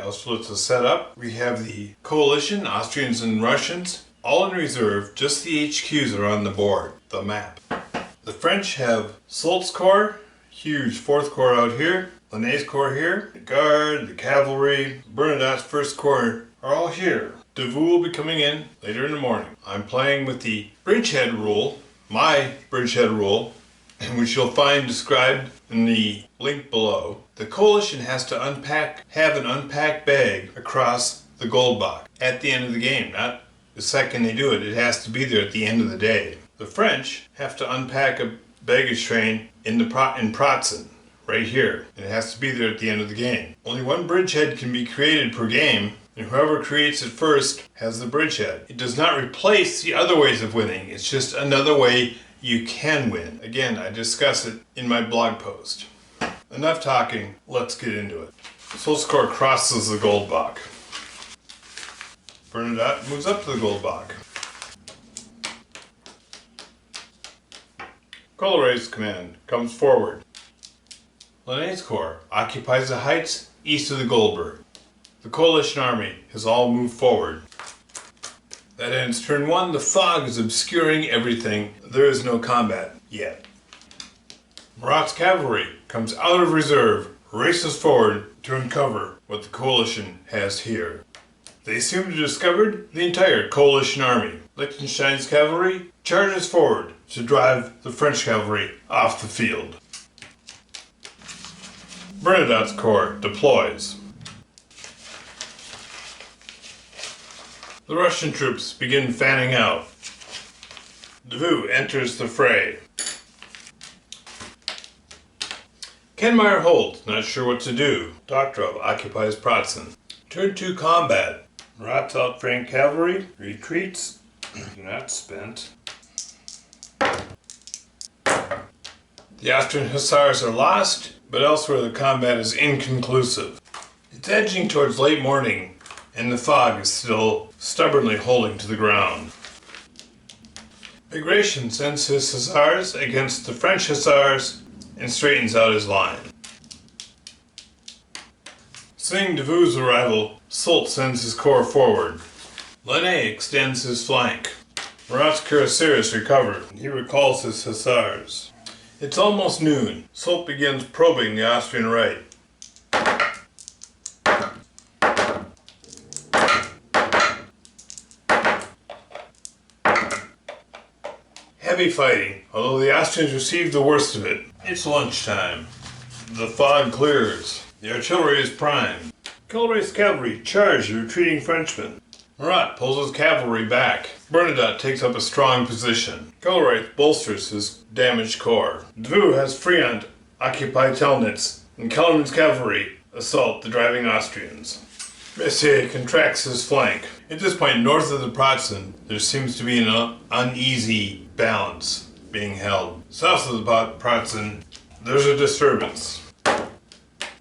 Austerlitz is set up. We have the coalition, Austrians and Russians, all in reserve. Just the HQs are on the board, the map. The French have Soult's Corps, huge 4th Corps out here, Lanné's Corps here, the Guard, the Cavalry, Bernadotte's 1st Corps are all here. Davout will be coming in later in the morning. I'm playing with the Bridgehead rule, my Bridgehead rule, which you'll find described in the link below. The coalition has to have an unpacked bag across the gold box at the end of the game, not the second they do it. It has to be there at the end of the day. The French have to unpack a baggage train in Pratzen, right here, and it has to be there at the end of the game. Only one bridgehead can be created per game, and whoever creates it first has the bridgehead. It does not replace the other ways of winning. It's just another way you can win. Again, I discuss it in my blog post. Enough talking, let's get into it. Soult's Corps crosses the gold box. Bernadotte moves up to the gold box. Coloray's command comes forward. Lanné's Corps occupies the heights east of the Goldberg. The coalition army has all moved forward. That ends turn 1. The fog is obscuring everything. There is no combat yet. Murat's cavalry comes out of reserve, races forward to uncover what the coalition has here. They seem to have discovered the entire coalition army. Liechtenstein's cavalry charges forward to drive the French cavalry off the field. Bernadotte's corps deploys. The Russian troops begin fanning out. Davout enters the fray. Kenmire holds, not sure what to do. Doktorov occupies Pratzen. Turn 2 combat. Murat's outflanked cavalry retreats. Not spent. The Austrian hussars are lost, but elsewhere the combat is inconclusive. It's edging towards late morning, and the fog is still stubbornly holding to the ground. Bagration sends his hussars against the French hussars and straightens out his line. Seeing Davout's arrival, Soult sends his corps forward. Lanné extends his flank. Murat's cuirassiers recover. He recalls his hussars. It's almost noon. Soult begins probing the Austrian right. Heavy fighting, although the Austrians receive the worst of it. It's lunchtime. The fog clears. The artillery is primed. Coloray's cavalry charge the retreating Frenchmen. Murat pulls his cavalry back. Bernadotte takes up a strong position. Colray bolsters his damaged corps. Davout has Friant occupy Telnitz, and Kellerman's cavalry assault the driving Austrians. Messier contracts his flank. At this point, north of the Pratzen, there seems to be an uneasy balance being held. South of the Pratzen, there's a disturbance.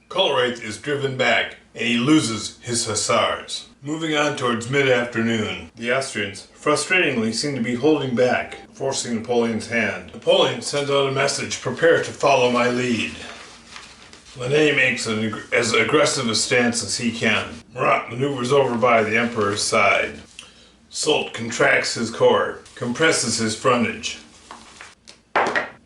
Colray is driven back, and he loses his hussars. Moving on towards mid-afternoon, the Austrians frustratingly seem to be holding back, forcing Napoleon's hand. Napoleon sends out a message, prepare to follow my lead. Lanné makes as aggressive a stance as he can. Murat maneuvers over by the Emperor's side. Soult contracts his corps, compresses his frontage.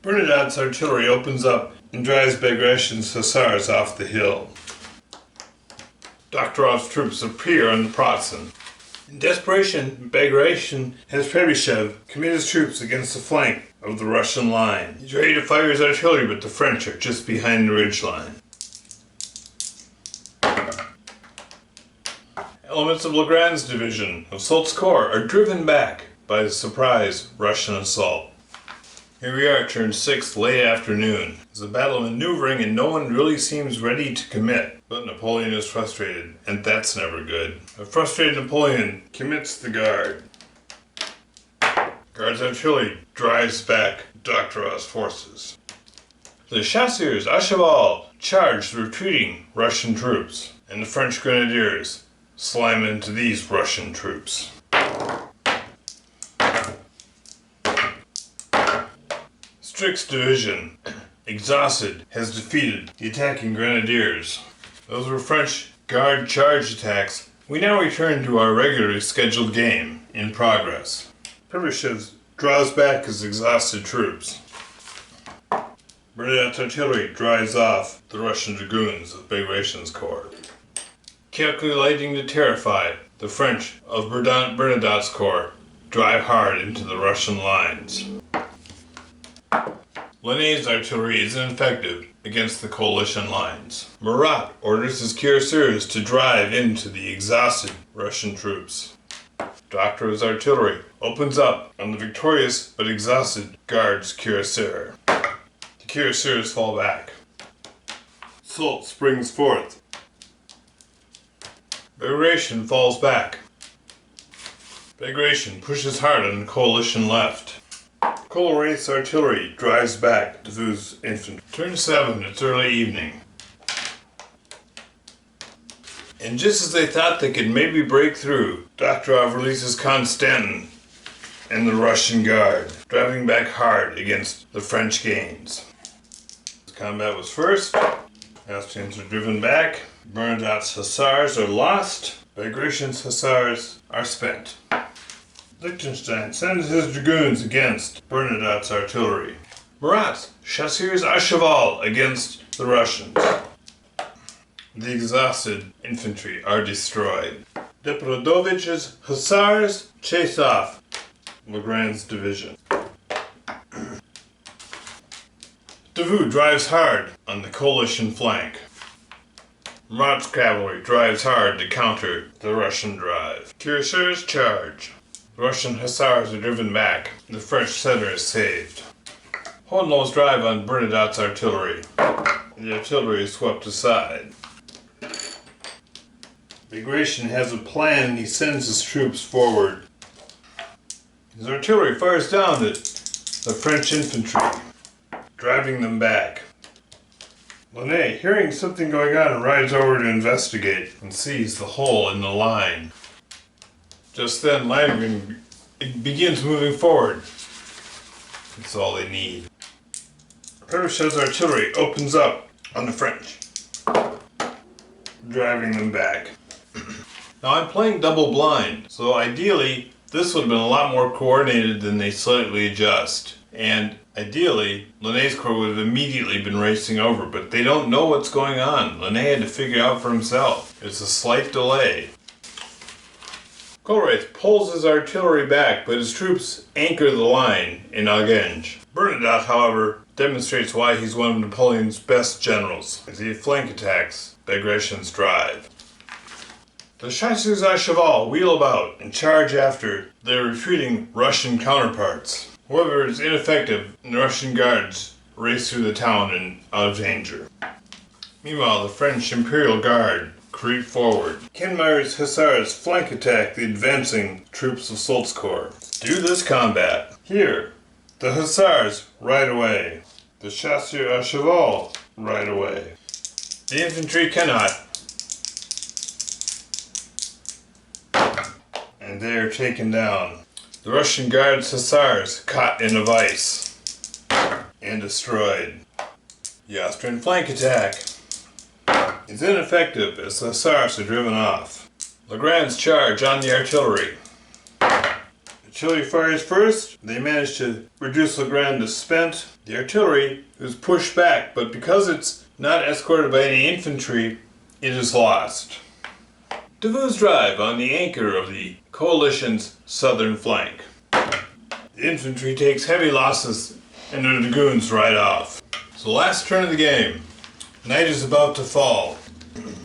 Bernadotte's artillery opens up and drives Bagration's hussars off the hill. Doktorov's troops appear on the Pratzen. In desperation, Bagration has Trebyshev commit his troops against the flank of the Russian line. He's ready to fire his artillery, but the French are just behind the ridgeline. Elements of Legrand's division of Soult's corps are driven back by the surprise Russian assault. Here we are, turn 6, late afternoon. There's a battle of maneuvering and no one really seems ready to commit. But Napoleon is frustrated, and that's never good. A frustrated Napoleon commits the Guard. Guard's artillery drives back Doktorov's forces. The chasseurs à cheval charge the retreating Russian troops, and the French grenadiers slam into these Russian troops. Strick's division, exhausted, has defeated the attacking grenadiers. Those were French guard charge attacks, we now return to our regularly scheduled game in progress. Prevyshev draws back his exhausted troops. Bernadotte's artillery drives off the Russian dragoons of Bagration's corps. Calculating to terrify, the French of Bernadotte's corps drive hard into the Russian lines. Lanné's artillery is ineffective against the coalition lines. Murat orders his cuirassiers to drive into the exhausted Russian troops. Doctor's artillery opens up on the victorious but exhausted Guard's cuirassier. The cuirassiers fall back. Soult springs forth. Bagration falls back. Bagration pushes hard on the coalition left. Colerate's artillery drives back Davout's infantry. Turn 7, it's early evening. And just as they thought they could maybe break through, Doktorov releases Constantin and the Russian Guard, driving back hard against the French gains. The combat was first. Austrians are driven back. Bernadotte's hussars are lost. Bagration's hussars are spent. Liechtenstein sends his dragoons against Bernadotte's artillery. Murat's chasseurs à cheval against the Russians. The exhausted infantry are destroyed. Depredovich's hussars chase off Legrand's division. Davout drives hard on the coalition flank. Murat's cavalry drives hard to counter the Russian drive. Cuirassiers charge. The Russian hussars are driven back. The French center is saved. Hohenlohe's drive on Bernadotte's artillery. The artillery is swept aside. Bagration has a plan and he sends his troops forward. His artillery fires down at the French infantry, driving them back. Lanné, hearing something going on, rides over to investigate and sees the hole in the line. Just then, Landgren begins moving forward. That's all they need. Prevyshev's artillery opens up on the French, driving them back. Now I'm playing double blind, so ideally this would have been a lot more coordinated than they slightly adjust. And ideally, Lanné's corps would have immediately been racing over, but they don't know what's going on. Lanné had to figure it out for himself. There's a slight delay. Colruyt pulls his artillery back, but his troops anchor the line in Agenj. Bernadotte, however, demonstrates why he's one of Napoleon's best generals, as he flank attacks Bagration's drive. The chasseurs à cheval wheel about and charge after their retreating Russian counterparts. However, it's ineffective, and the Russian guards race through the town and out of danger. Meanwhile, the French Imperial Guard creep forward. Kenmeier's hussars flank attack the advancing troops of Soult's corps. Do this combat. Here, the hussars ride away. The chasseurs à cheval ride away. The infantry cannot. And they are taken down. The Russian Guard's hussars caught in a vice and destroyed. The Austrian flank attack is ineffective as the hussars are driven off. Legrand's charge on the artillery. Artillery fires first. They manage to reduce Legrand to spent. The artillery is pushed back, but because it's not escorted by any infantry, it is lost. Davout's drive on the anchor of the coalition's southern flank. The infantry takes heavy losses and the dragoons ride off. It's the last turn of the game. Night is about to fall.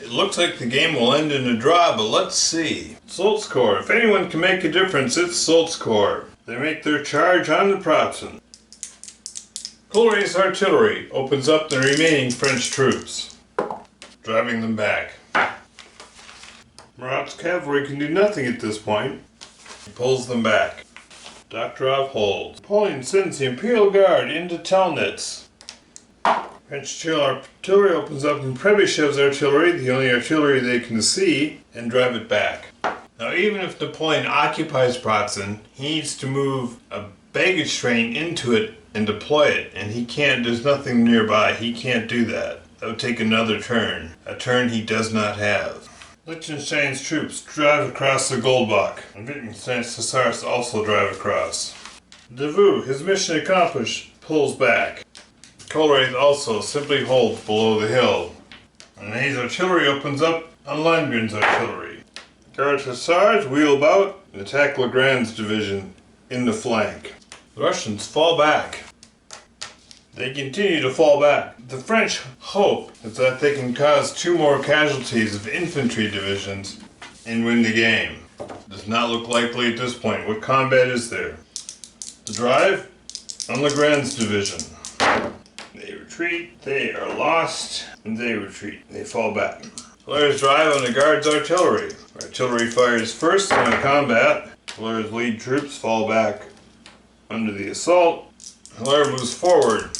It looks like the game will end in a draw, but let's see. Soult's corps. If anyone can make a difference, it's Soult's corps. They make their charge on the Pratzen. Colruyt's artillery opens up the remaining French troops, driving them back. Murat's cavalry can do nothing at this point. He pulls them back. Doktorov holds. Napoleon sends the Imperial Guard into Telnitz. French artillery opens up in Prebyshev's artillery, the only artillery they can see, and drive it back. Now even if Napoleon occupies Pratzen, he needs to move a baggage train into it and deploy it, and he can't, there's nothing nearby, he can't do that. That would take another turn, a turn he does not have. Liechtenstein's troops drive across the Goldbach, and Wittgenstein's hussars also drive across. Davout, his mission accomplished, pulls back. Kohlrath also simply holds below the hill. And Ney's artillery opens up on Landgren's artillery. Guards hussars wheel about and attack Legrand's division in the flank. The Russians fall back. They continue to fall back. The French hope is that they can cause 2 more casualties of infantry divisions and win the game. Does not look likely at this point. What combat is there? The drive on Legrand's division. They retreat, they are lost, and they retreat. They fall back. Hilaire's drive on the Guards' artillery. Artillery fires first in the combat. Hilaire's lead troops fall back under the assault. Hilaire moves forward.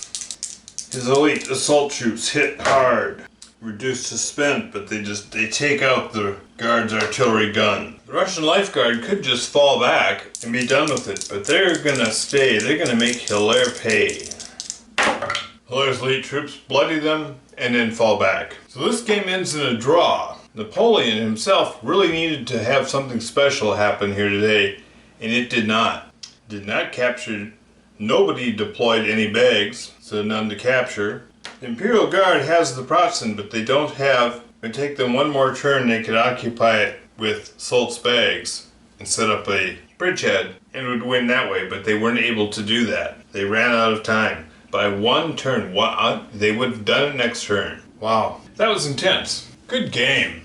His elite assault troops hit hard. Reduced to spent, but they take out the Guards' artillery gun. The Russian Life Guard could just fall back and be done with it, but they're gonna stay. They're gonna make Hilaire pay. Hilaire's elite troops bloody them and then fall back. So this game ends in a draw. Napoleon himself really needed to have something special happen here today, and it did not. Did not capture. Nobody deployed any bags, so none to capture. The Imperial Guard has the Protestant, but they don't have. It would take them one more turn, they could occupy it with Soult's bags and set up a bridgehead and would win that way, but they weren't able to do that. They ran out of time. By one turn, they would have done it next turn. Wow, that was intense. Good game.